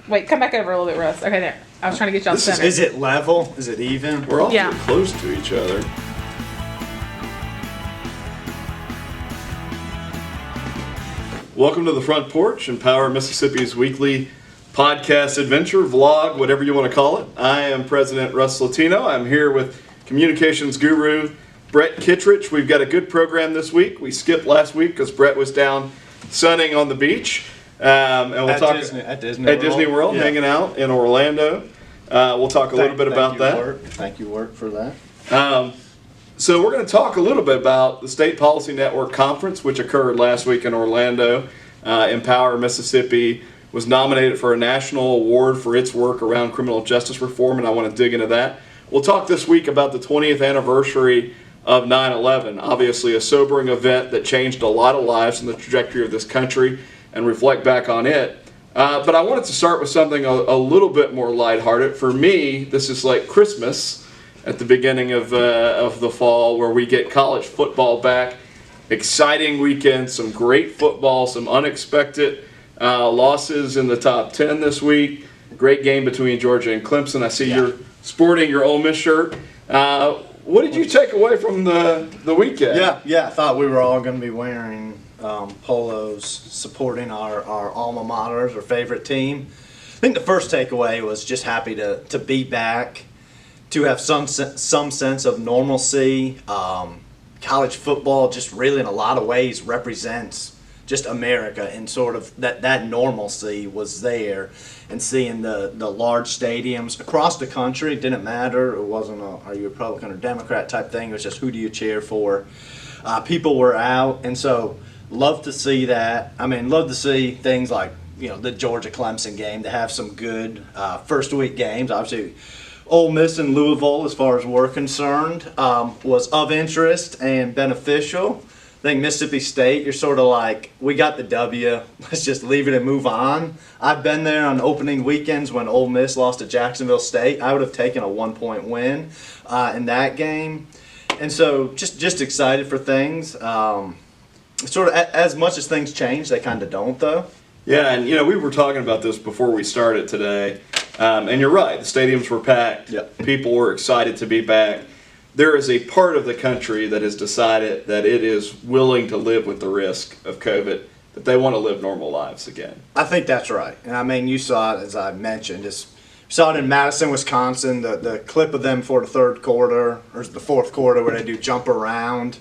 Wait, come back over a little bit, Russ. Okay, there. I was trying to get you on center. Is it level? Is it even? We're all Yeah. close to each other. Welcome to the Front Porch, Empower Mississippi's weekly podcast adventure, vlog, whatever you want to call it. I am President Russ Latino. I'm here with communications guru Brett Kittredge. We've got a good program this week. We skipped last week because Brett was down sunning on the beach. And we'll talk at Disney World, yeah. hanging out in Orlando. We'll talk a little bit about that. Thank you, Work, for that. So we're going to talk a little bit about the State Policy Network Conference, which occurred last week in Orlando. Empower Mississippi was nominated for a national award for its work around criminal justice reform, and I want to dig into that. We'll talk this week about the 20th anniversary of 9/11, obviously a sobering event that changed a lot of lives in the trajectory of this country, and reflect back on it. But I wanted to start with something a little bit more lighthearted. For me, this is like Christmas at the beginning of the fall, where we get college football back. Exciting weekend, some great football, some unexpected losses in the top 10 this week. Great game between Georgia and Clemson. I see you're sporting your Ole Miss shirt. What did you take away from the weekend? Yeah. I thought we were all going to be wearing polos supporting our alma maters, our favorite team. I think the first takeaway was just happy to be back, to have some sense of normalcy. College football just really in a lot of ways represents just America, and sort of that normalcy was there, and seeing the large stadiums across the country. It didn't matter. It wasn't are you Republican or Democrat type thing. It was just who do you cheer for. People were out, and so love to see that. I mean, love to see things like, the Georgia-Clemson game, to have some good first week games. Obviously, Ole Miss and Louisville, as far as we're concerned, was of interest and beneficial. I think Mississippi State, you're sort of like, we got the W, let's just leave it and move on. I've been there on opening weekends when Ole Miss lost to Jacksonville State. I would have taken a 1-point win in that game. And so just excited for things. Sort of as much as things change, they kind of don't, though. Yeah, and we were talking about this before we started today, and you're right, the stadiums were packed. Yep. People were excited to be back. There is a part of the country that has decided that it is willing to live with the risk of COVID, that they want to live normal lives again. I think that's right. And I mean, you saw it, as I mentioned, saw it in Madison, Wisconsin, the clip of them for the third quarter, or the fourth quarter, where they do jump around,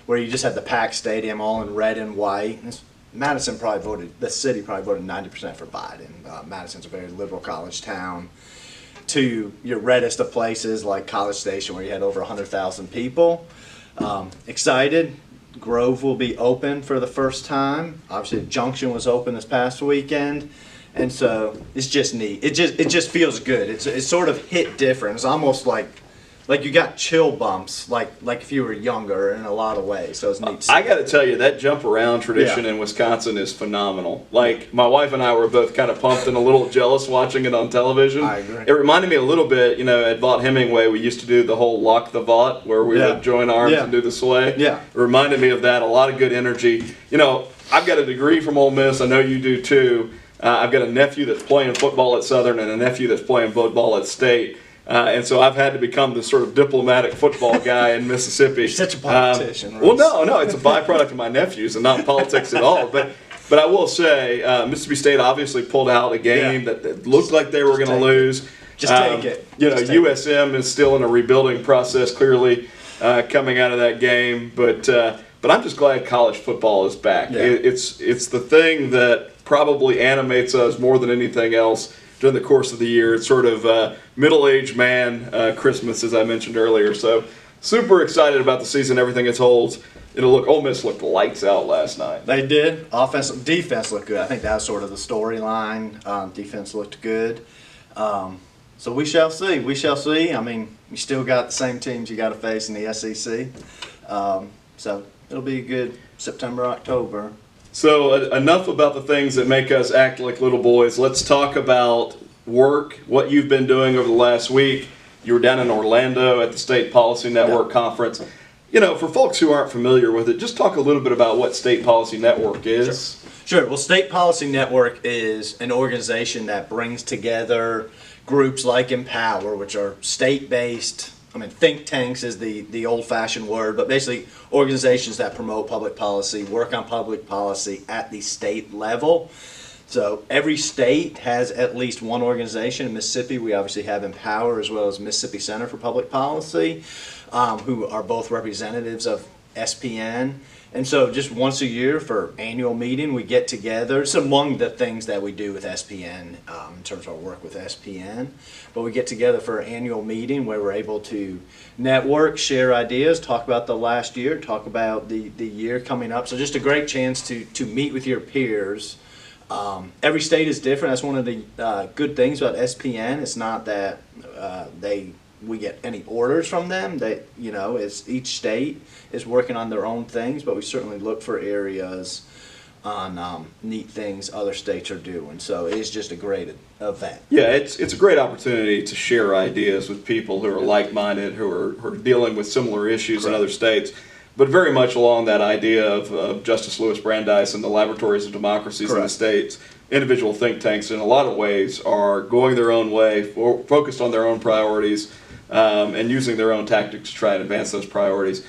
where you just had the packed stadium all in red and white. The city probably voted 90% for Biden. Madison's a very liberal college town. To your reddest of places like College Station, where you had over 100,000 people. Excited. Grove will be open for the first time. Obviously, Junction was open this past weekend. And so it's just neat. It just feels good. It's sort of hit different. It's almost like you got chill bumps, like if you were younger in a lot of ways. So it's neat. I got to tell you, that jump around tradition in Wisconsin is phenomenal. Like, my wife and I were both kind of pumped and a little jealous watching it on television. I agree. It reminded me a little bit, at Vaught Hemingway, we used to do the whole lock the Vaught, where we would join arms and do the sway. Yeah. It reminded me of that. A lot of good energy. I've got a degree from Ole Miss. I know you do too. I've got a nephew that's playing football at Southern and a nephew that's playing football at State. And so I've had to become this sort of diplomatic football guy in Mississippi. You're such a politician. Well, no, it's a byproduct of my nephews and not politics at all. But I will say, Mississippi State obviously pulled out a game that looked like they were going to lose. Just take it. USM is still in a rebuilding process, clearly, coming out of that game. But I'm just glad college football is back. Yeah. It's the thing that probably animates us more than anything else during the course of the year. It's sort of middle-aged man Christmas, as I mentioned earlier. So super excited about the season, everything it holds. Ole Miss looked lights out last night. They did. Defense looked good. I think that was sort of the storyline. Defense looked good. So we shall see. We shall see. I mean, you still got the same teams you got to face in the SEC. So it'll be a good September, October. So enough about the things that make us act like little boys. Let's talk about work, what you've been doing over the last week. You were down in Orlando at the State Policy Network Conference. For folks who aren't familiar with it, just talk a little bit about what State Policy Network is. Sure. Well, State Policy Network is an organization that brings together groups like Empower, which are state-based. I mean, think tanks is the old-fashioned word, but basically organizations that promote public policy, work on public policy at the state level. So every state has at least one organization. In Mississippi, we obviously have Empower as well as Mississippi Center for Public Policy, who are both representatives of SPN. And so just once a year for annual meeting, we get together. It's among the things that we do with SPN in terms of our work with SPN. But we get together for an annual meeting where we're able to network, share ideas, talk about the last year, talk about the year coming up. So just a great chance to meet with your peers. Every state is different. That's one of the good things about SPN. It's not that we get any orders from them. That it's each state is working on their own things, but we certainly look for areas on neat things other states are doing. So it is just a great event. Yeah, it's a great opportunity to share ideas with people who are like-minded, who are dealing with similar issues in other states. But very much along that idea of Justice Louis Brandeis and the laboratories of democracies in the states, individual think tanks in a lot of ways are going their own way, focused on their own priorities, and using their own tactics to try and advance those priorities.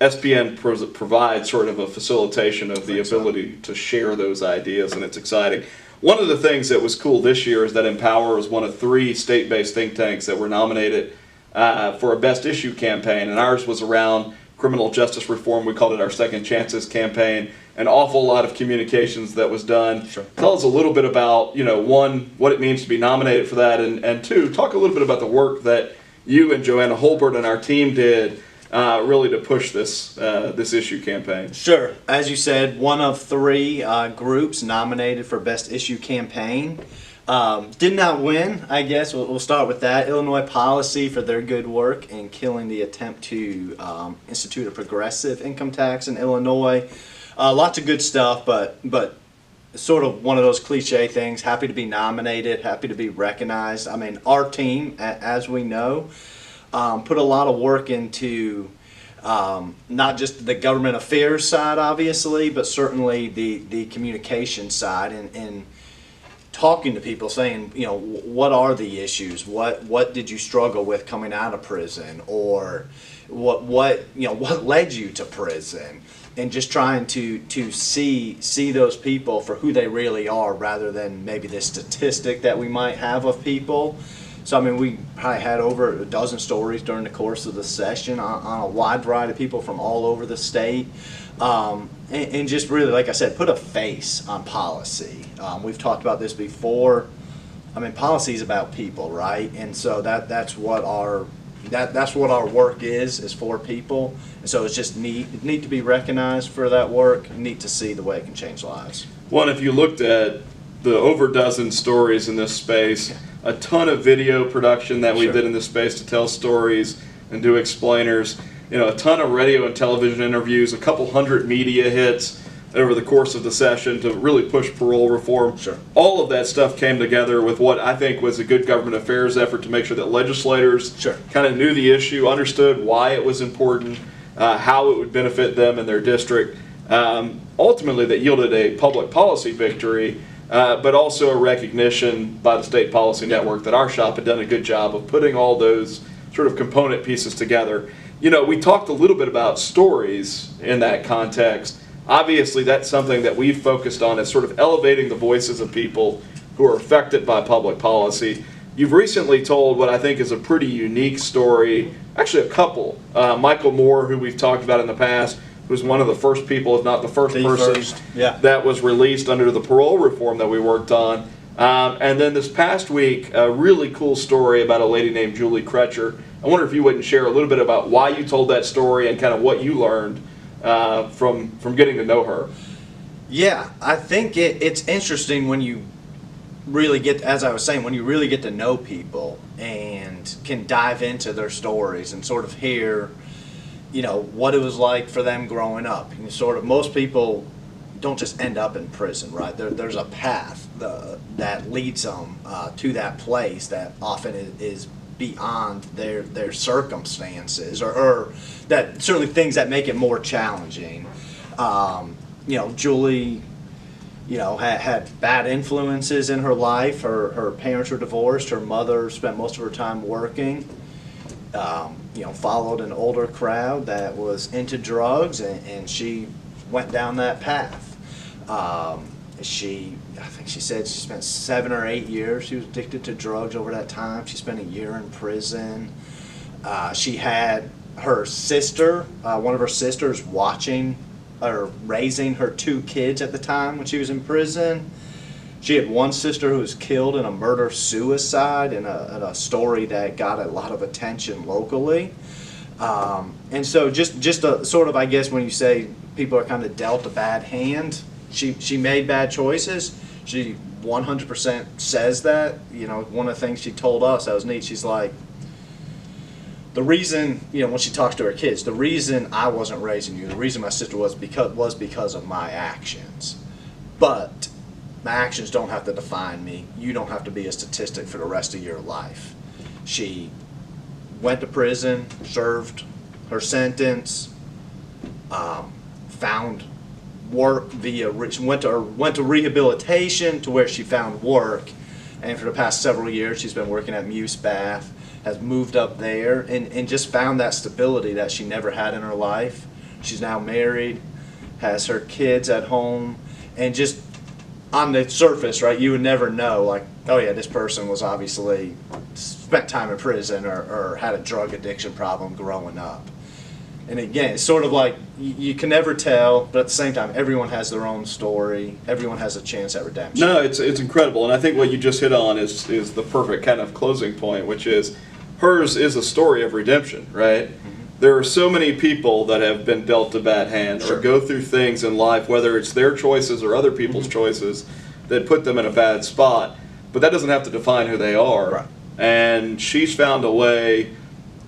SPN provides sort of a facilitation of the ability to share those ideas, and it's exciting. One of the things that was cool this year is that Empower was one of 3 state-based think tanks that were nominated for a Best Issue campaign, and ours was around criminal justice reform. We called it our Second Chances campaign. An awful lot of communications that was done. Sure. Tell us a little bit about, one, what it means to be nominated for that, and 2, talk a little bit about the work that you and Joanna Holbert and our team did really to push this issue campaign. Sure. As you said, one of 3 groups nominated for Best Issue campaign. Did not win, I guess. We'll start with that. Illinois Policy for their good work in killing the attempt to institute a progressive income tax in Illinois. Lots of good stuff, but sort of one of those cliche things. Happy to be nominated, happy to be recognized. I mean, our team, as we know, put a lot of work into not just the government affairs side, obviously, but certainly the communication side and talking to people, saying, what are the issues? What did you struggle with coming out of prison, or what led you to prison? And just trying to see those people for who they really are, rather than maybe the statistic that we might have of people. So I mean, we probably had over a dozen stories during the course of the session on a wide variety of people from all over the state. And just really, like I said, put a face on policy. We've talked about this before. I mean, policy is about people, right? And so that's what our work is for people. And so it's just neat to be recognized for that work. Neat to see the way it can change lives. One, if you looked at the over dozen stories in this space, a ton of video production that we did in this space to tell stories and do explainers. A ton of radio and television interviews, a couple hundred media hits over the course of the session to really push parole reform. Sure. All of that stuff came together with what I think was a good government affairs effort to make sure that legislators kind of knew the issue, understood why it was important, how it would benefit them and their district. Ultimately, that yielded a public policy victory, but also a recognition by the State Policy Network that our shop had done a good job of putting all those sort of component pieces together. We talked a little bit about stories in that context. Obviously, that's something that we've focused on, is sort of elevating the voices of people who are affected by public policy. You've recently told what I think is a pretty unique story, actually a couple. Michael Moore, who we've talked about in the past, who's one of the first people, if not the first person, that was released under the parole reform that we worked on. And then this past week, a really cool story about a lady named Julie Kretcher. I wonder if you wouldn't share a little bit about why you told that story and kind of what you learned from getting to know her. Yeah, I think it's interesting when you really get, as I was saying, when you really get to know people and can dive into their stories and sort of hear, what it was like for them growing up. And sort of, most people don't just end up in prison, right? There's a path that leads them to that place that often is beyond their circumstances, or that certainly things that make it more challenging. Julie had bad influences in her life. Her parents were divorced. Her mother spent most of her time working. Followed an older crowd that was into drugs, and she went down that path. I think she said she spent 7 or 8 years. She was addicted to drugs over that time. She spent a year in prison. She had her sister, one of her sisters, watching or raising her 2 kids at the time when she was in prison. She had one sister who was killed in a murder-suicide in a story that got a lot of attention locally. And so just a sort of, I guess, when you say people are kind of dealt a bad hand, she made bad choices. She 100% says that. One of the things she told us that was neat, she's like, the reason, when she talks to her kids, the reason I wasn't raising you, the reason my sister was because of my actions. But my actions don't have to define me. You don't have to be a statistic for the rest of your life. She went to prison, served her sentence, found work went to rehabilitation to where she found work, and for the past several years she's been working at Muse Bath, has moved up there, and just found that stability that she never had in her life. She's now married, has her kids at home, and just on the surface, right, you would never know, like, oh yeah, this person was obviously spent time in prison or had a drug addiction problem growing up. And again, it's sort of like you can never tell, but at the same time, everyone has their own story. Everyone has a chance at redemption. No, it's incredible, and I think what you just hit on is the perfect kind of closing point, which is hers is a story of redemption, right? Mm-hmm. There are so many people that have been dealt a bad hand or go through things in life, whether it's their choices or other people's choices, that put them in a bad spot. But that doesn't have to define who they are. Right. And she's found a way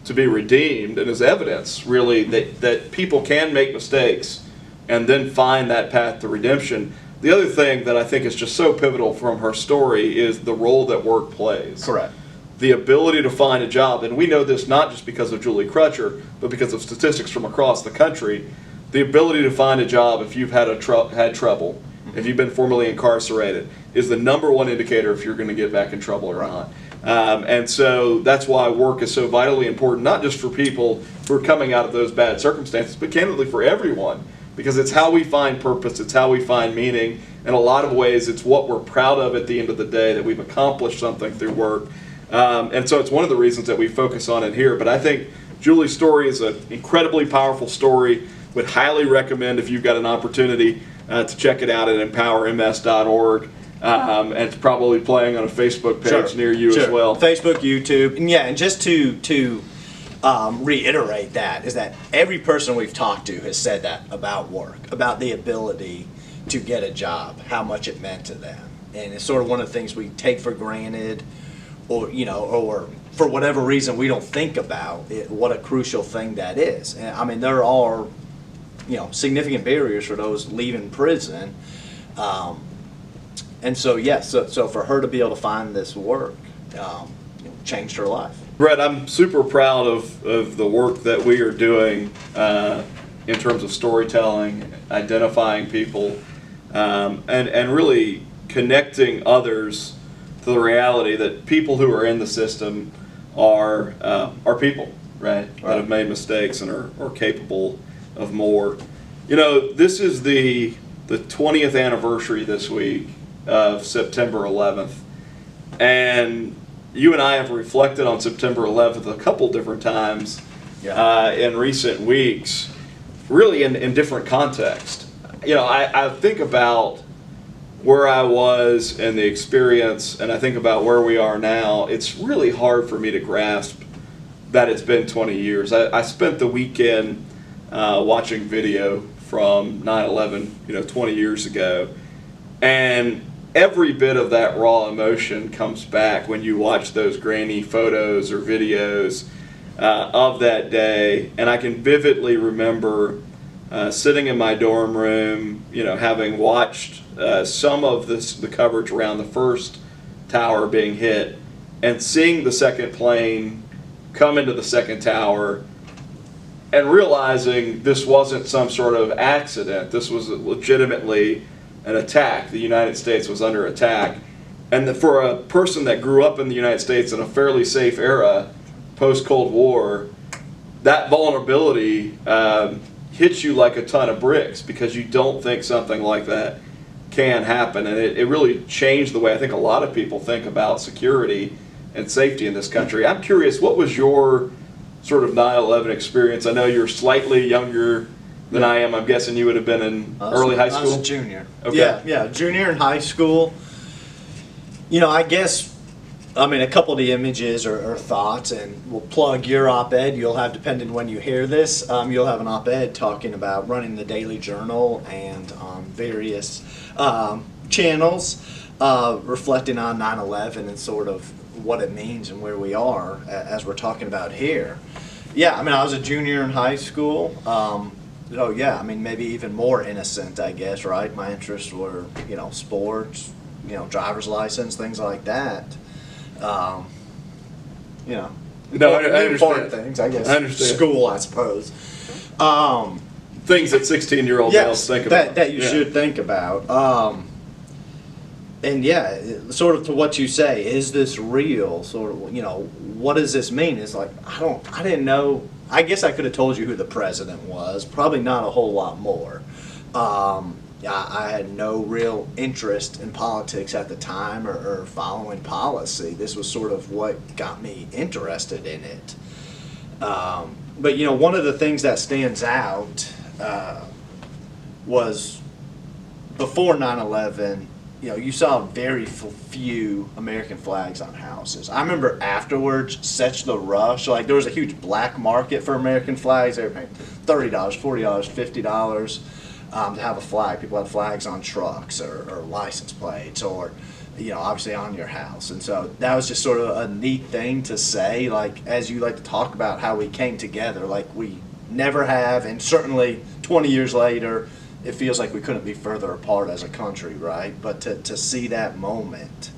to be redeemed, and is evidence, really, that people can make mistakes and then find that path to redemption. The other thing that I think is just so pivotal from her story is the role that work plays. Correct. The ability to find a job, and we know this not just because of Julie Crutcher, but because of statistics from across the country. The ability to find a job if you've had trouble, if you've been formerly incarcerated, is the number one indicator if you're going to get back in trouble or not. And so that's why work is so vitally important, not just for people who are coming out of those bad circumstances, but candidly for everyone, because it's how we find purpose, it's how we find meaning. In a lot of ways, it's what we're proud of at the end of the day, that we've accomplished something through work. And so it's one of the reasons that we focus on it here. But I think Julie's story is an incredibly powerful story. Would highly recommend, if you've got an opportunity, to check it out at empowerms.org. And it's probably playing on a Facebook page near you as well. Facebook, YouTube, and just to reiterate that, is that every person we've talked to has said that about work, about the ability to get a job, how much it meant to them, and it's sort of one of the things we take for granted, or for whatever reason we don't think about it, what a crucial thing that is. And I mean, there are significant barriers for those leaving prison. And so, so for her to be able to find this work changed her life. Brett, I'm super proud of the work that we are doing in terms of storytelling, identifying people, and really connecting others to the reality that people who are in the system are people, right? That have made mistakes and are capable of more. This is the 20th anniversary this week of September 11th, and you and I have reflected on September 11th a couple different times in recent weeks, really in different contexts. I think about where I was and the experience, and I think about where we are now. It's really hard for me to grasp that it's been 20 years. I spent the weekend watching video from 9/11, 20 years ago, and every bit of that raw emotion comes back when you watch those grainy photos or videos of that day. And I can vividly remember sitting in my dorm room, having watched some of the coverage around the first tower being hit, and seeing the second plane come into the second tower, and realizing this wasn't some sort of accident. This was legitimately an attack. The United States was under attack. And for a person that grew up in the United States in a fairly safe era, post-Cold War, that vulnerability hits you like a ton of bricks because you don't think something like that can happen. And it really changed the way I think a lot of people think about security and safety in this country. I'm curious, what was your sort of 9/11 experience? I know you're slightly younger than I am. I'm guessing you would have been in early high school? I was a junior. Okay. Yeah, junior in high school. You know, I guess, I mean, a couple of the images or thoughts, and we'll plug your op-ed. You'll have, depending when you hear this, you'll have an op-ed talking about running the Daily Journal and various channels reflecting on 9/11 and sort of what it means and where we are as we're talking about here. Yeah, I mean, I was a junior in high school. Oh yeah, I mean, maybe even more innocent, I guess, right? My interests were, you know, sports, you know, driver's license, things like that. You know, No, I important understand. things, I guess. I understand. School, I suppose. Things that 16-year-old Yes, males think about. that you should think about. And yeah, sort of to what you say, is this real? Sort of, you know, what does this mean? It's like, I didn't know. I guess I could have told you who the president was. Probably not a whole lot more. I had no real interest in politics at the time or following policy. This was sort of what got me interested in it. But you know, one of the things that stands out was before 9/11. You know, you saw very few American flags on houses. I remember afterwards, such the rush. Like, there was a huge black market for American flags. They were paying $30, $40, $50 to have a flag. People had flags on trucks or license plates or, you know, obviously on your house. And so that was just sort of a neat thing to say, like, as you like to talk about how we came together, like we never have, and certainly 20 years later, it feels like we couldn't be further apart as a country, right? But to see that moment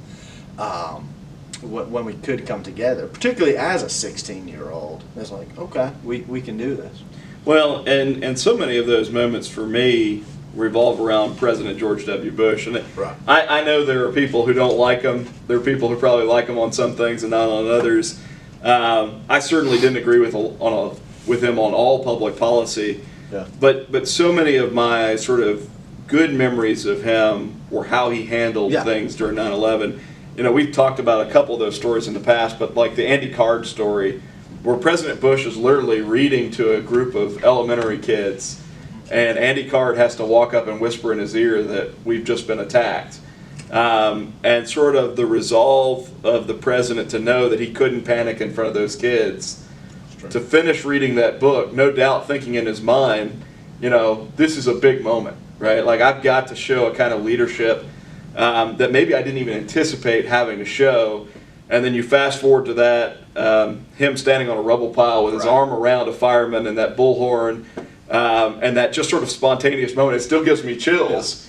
when we could come together, particularly as a 16-year-old, it's like, okay, we can do this. Well, and so many of those moments for me revolve around President George W. Bush. And Right. I know there are people who don't like him. There are people who probably like him on some things and not on others. I certainly didn't agree with him on all public policy. Yeah. But so many of my sort of good memories of him were how he handled things during 9/11. You know, we've talked about a couple of those stories in the past, but like the Andy Card story, where President Bush is literally reading to a group of elementary kids, and Andy Card has to walk up and whisper in his ear that we've just been attacked. And sort of the resolve of the president to know that he couldn't panic in front of those kids, to finish reading that book, no doubt thinking in his mind, you know, this is a big moment, right? Like, I've got to show a kind of leadership that maybe I didn't even anticipate having to show. And then you fast forward to that, him standing on a rubble pile with his arm around a fireman and that bullhorn, and that just sort of spontaneous moment. It still gives me chills.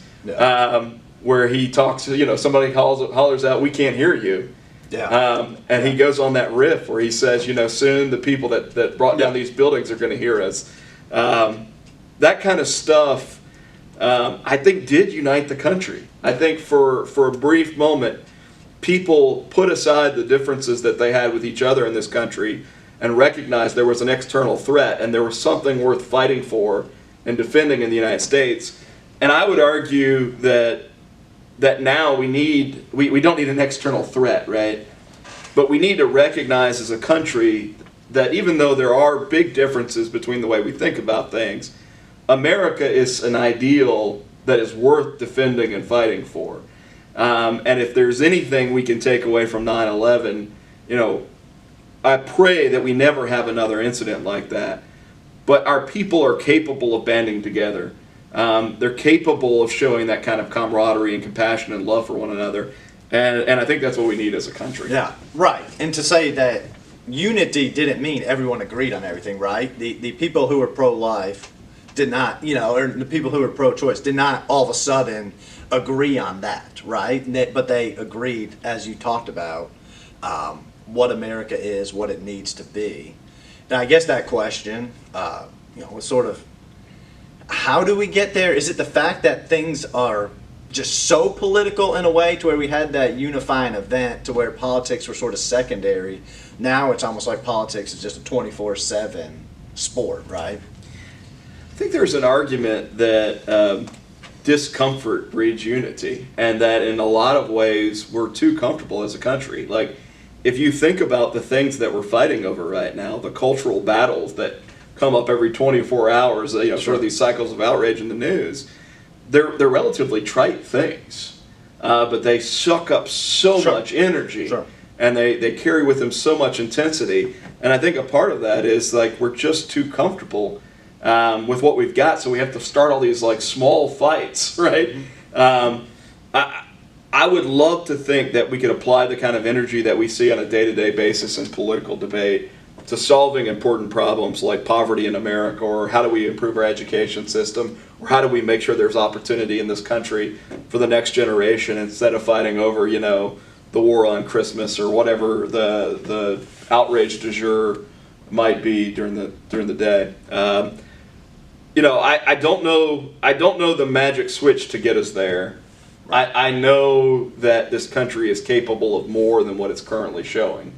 Where he talks, you know, somebody hollers out, "We can't hear you." And he goes on that riff where he says, you know, soon the people that brought down these buildings are going to hear us. That kind of stuff, I think, did unite the country. I think for a brief moment, people put aside the differences that they had with each other in this country and recognized there was an external threat and there was something worth fighting for and defending in the United States. And I would argue that now we don't need an external threat, right? But we need to recognize as a country that even though there are big differences between the way we think about things, America is an ideal that is worth defending and fighting for. And if there's anything we can take away from 9/11, you know, I pray that we never have another incident like that. But our people are capable of banding together. They're capable of showing that kind of camaraderie and compassion and love for one another. And I think that's what we need as a country. Yeah, right. And to say that unity didn't mean everyone agreed on everything, right? The people who were pro-life did not, you know, or the people who were pro-choice did not all of a sudden agree on that, right? But they agreed, as you talked about, what America is, what it needs to be. Now, I guess that question, you know, was sort of, how do we get there? Is it the fact that things are just so political in a way to where we had that unifying event to where politics were sort of secondary. Now it's almost like politics is just a 24/7 sport, right? I think there's an argument that discomfort breeds unity, and that in a lot of ways we're too comfortable as a country. Like, if you think about the things that we're fighting over right now, the cultural battles that come up every 24 hours, sort of these cycles of outrage in the news, they're relatively trite things, but they suck up so much energy, and they carry with them so much intensity. And I think a part of that is like we're just too comfortable with what we've got, so we have to start all these like small fights, right? I would love to think that we could apply the kind of energy that we see on a day-to-day basis in political debate to solving important problems like poverty in America, or how do we improve our education system, or how do we make sure there's opportunity in this country for the next generation, instead of fighting over, the war on Christmas or whatever the outrage du jour might be during the day. I don't know the magic switch to get us there. I know that this country is capable of more than what it's currently showing.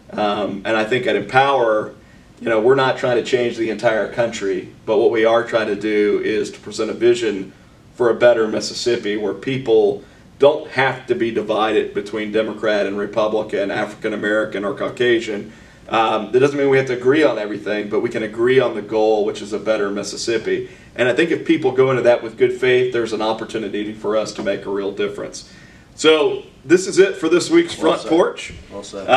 And I think at Empower, we're not trying to change the entire country, but what we are trying to do is to present a vision for a better Mississippi where people don't have to be divided between Democrat and Republican, African American or Caucasian. That doesn't mean we have to agree on everything, but we can agree on the goal, which is a better Mississippi. And I think if people go into that with good faith, there's an opportunity for us to make a real difference. So this is it for this week's Front Porch. Well said.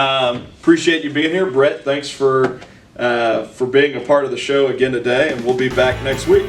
Appreciate you being here. Brett, thanks for being a part of the show again today, and we'll be back next week.